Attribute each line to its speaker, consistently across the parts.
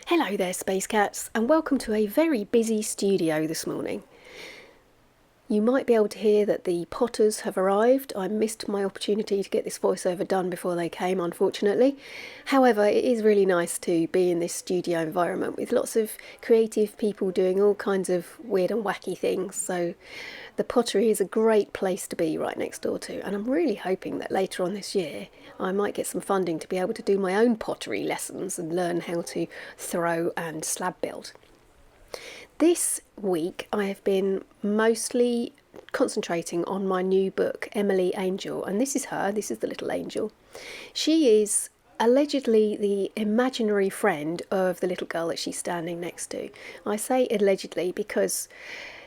Speaker 1: Hello there, Space Cats, and welcome to a very busy studio this morning. You might be able to hear that the potters have arrived. I missed my opportunity to get this voiceover done before they came, unfortunately. However, it is really nice to be in this studio environment with lots of creative people doing all kinds of weird and wacky things. So the pottery is a great place to be right next door to, and I'm really hoping that later on this year I might get some funding to be able to do my own pottery lessons and learn how to throw and slab build. This week I have been mostly concentrating on my new book, Emily Angel, and this is her, this is the little angel. She is allegedly the imaginary friend of the little girl that she's standing next to. I say allegedly because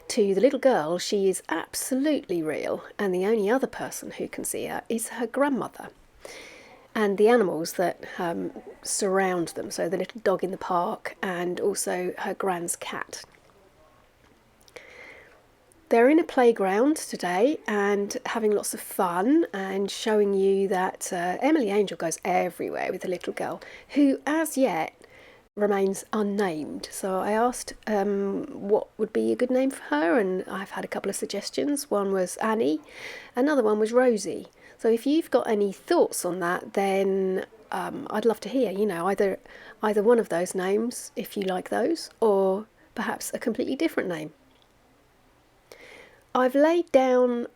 Speaker 1: to the little girl she is absolutely real, and the only other person who can see her is her grandmother and the animals that surround them, so the little dog in the park and also her Gran's cat. They're in a playground today and having lots of fun and showing you that Emily Angel goes everywhere with the little girl, who as yet remains unnamed. So I asked what would be a good name for her, and I've had a couple of suggestions. One was Annie, another one was Rosie. So if you've got any thoughts on that, then I'd love to hear, either one of those names if you like those, or perhaps a completely different name. I've laid down,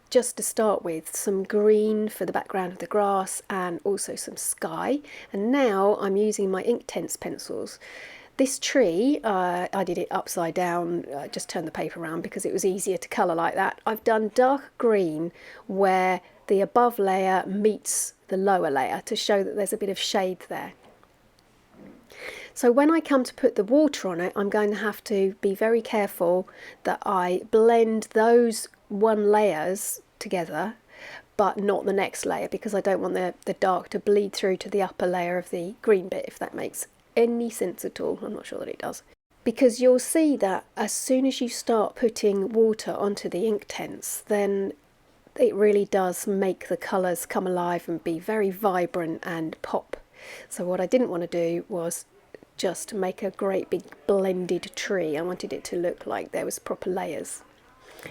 Speaker 1: just to start with, some green for the background of the grass and also some sky, and now I'm using my Inktense pencils. This tree, I did it upside down, just turned the paper around because it was easier to colour like that. I've done dark green where the above layer meets the lower layer to show that there's a bit of shade there. So when I come to put the water on it, I'm going to have to be very careful that I blend those one layers together, but not the next layer, because I don't want the dark to bleed through to the upper layer of the green bit, if that makes any sense at all. I'm not sure that it does. Because you'll see that as soon as you start putting water onto the Inktense, then it really does make the colours come alive and be very vibrant and pop. So what I didn't want to do was just make a great big blended tree. I wanted it to look like there was proper layers.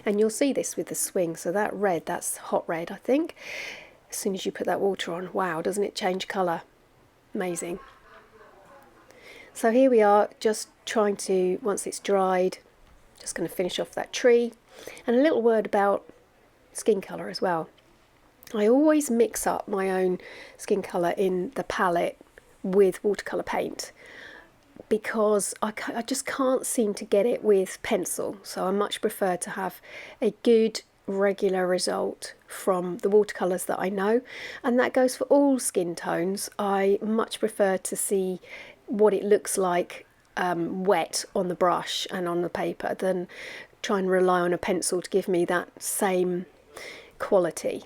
Speaker 1: And you'll see this with the swing. So that red, that's hot red, I think. As soon as you put that water on, wow, doesn't it change colour? Amazing. So here we are, just trying to, once it's dried, just going to finish off that tree. And a little word about skin colour as well. I always mix up my own skin colour in the palette with watercolour paint, because I just can't seem to get it with pencil. So I much prefer to have a good regular result from the watercolours that I know, and that goes for all skin tones. I much prefer to see what it looks like wet on the brush and on the paper than try and rely on a pencil to give me that same quality.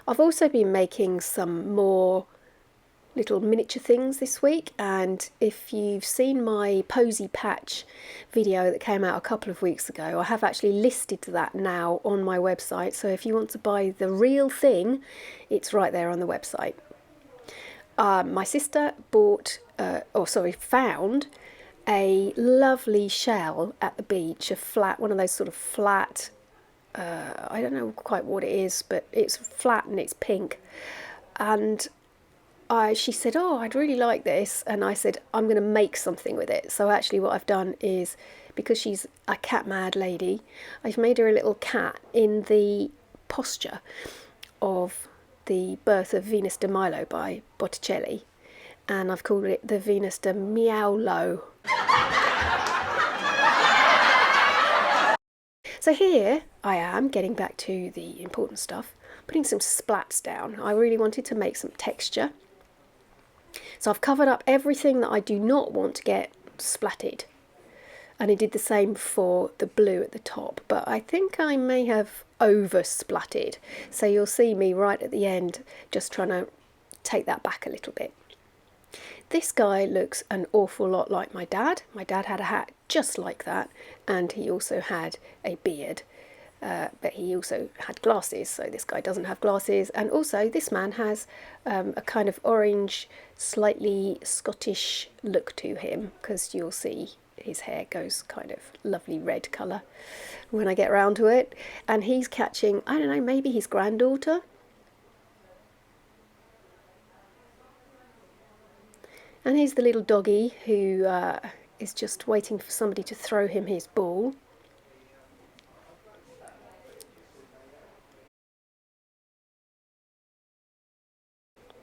Speaker 1: I've also been making some more little miniature things this week, and if you've seen my Posy Patch video that came out a couple of weeks ago, I have actually listed that now on my website, so if you want to buy the real thing, it's right there on the website. My sister found a lovely shell at the beach, one of those sort of flat, I don't know quite what it is, but it's flat and it's pink. And she said, oh, I'd really like this. And I said, I'm going to make something with it. So actually what I've done is, because she's a cat mad lady, I've made her a little cat in the posture of the Birth of Venus de Milo by Botticelli. And I've called it the Venus de Meowlo. So here I am, getting back to the important stuff, putting some splats down. I really wanted to make some texture. So I've covered up everything that I do not want to get splatted. And I did the same for the blue at the top, but I think I may have over splatted. So you'll see me right at the end just trying to take that back a little bit. This guy looks an awful lot like my dad. My dad had a hat just like that, and he also had a beard. but he also had glasses, so this guy doesn't have glasses. And also this man has a kind of orange, slightly Scottish look to him, because you'll see his hair goes kind of lovely red colour when I get round to it. And he's catching, I don't know, maybe his granddaughter. And here's the little doggy who is just waiting for somebody to throw him his ball.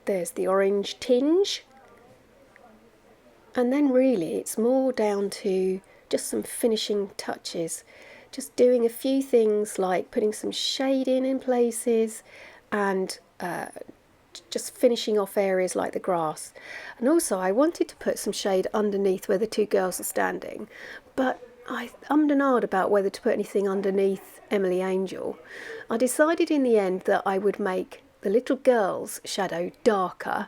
Speaker 1: There's the orange tinge. And then really it's more down to just some finishing touches. Just doing a few things like putting some shade in places, and just finishing off areas like the grass. And also I wanted to put some shade underneath where the two girls are standing, but I ummed and ahed about whether to put anything underneath Emily Angel. I decided in the end that I would make the little girl's shadow darker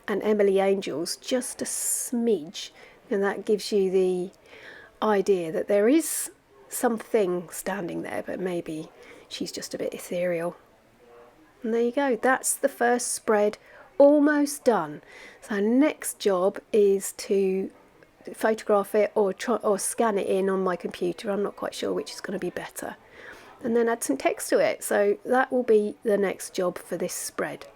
Speaker 1: and Emily Angel's just a smidge, and that gives you the idea that there is something standing there, but maybe she's just a bit ethereal. And there you go, that's the first spread almost done. So next job is to photograph it or scan it in on my computer. I'm not quite sure which is going to be better. And then add some text to it. So that will be the next job for this spread.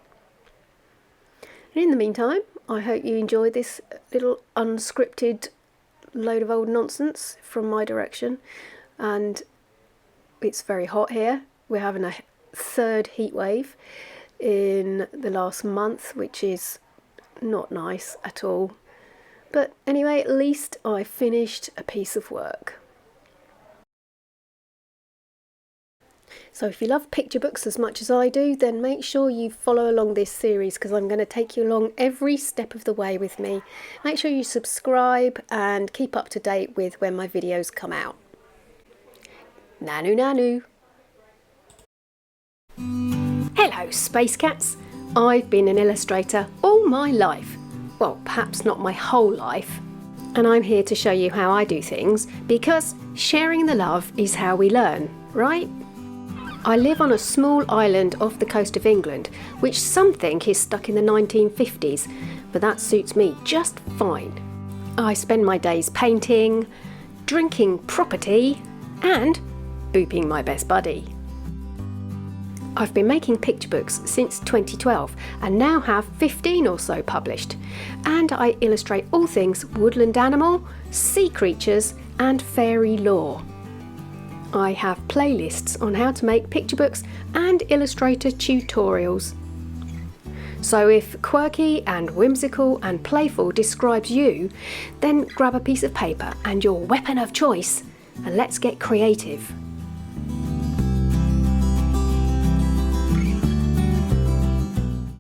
Speaker 1: And in the meantime, I hope you enjoyed this little unscripted load of old nonsense from my direction. And it's very hot here. We're having a third heat wave in the last month, which is not nice at all. But anyway, at least I finished a piece of work. So if you love picture books as much as I do, then make sure you follow along this series, because I'm going to take you along every step of the way with me. Make sure you subscribe and keep up to date with when my videos come out. Nanu nanu. Hello Space Cats. I've been an illustrator all my life. Well, perhaps not my whole life. And I'm here to show you how I do things, because sharing the love is how we learn, right? I live on a small island off the coast of England, which some think is stuck in the 1950s, but that suits me just fine. I spend my days painting, drinking proper tea, and booping my best buddy. I've been making picture books since 2012 and now have 15 or so published, and I illustrate all things woodland animal, sea creatures and fairy lore. I have playlists on how to make picture books and illustrator tutorials. So if quirky and whimsical and playful describes you, then grab a piece of paper and your weapon of choice and let's get creative.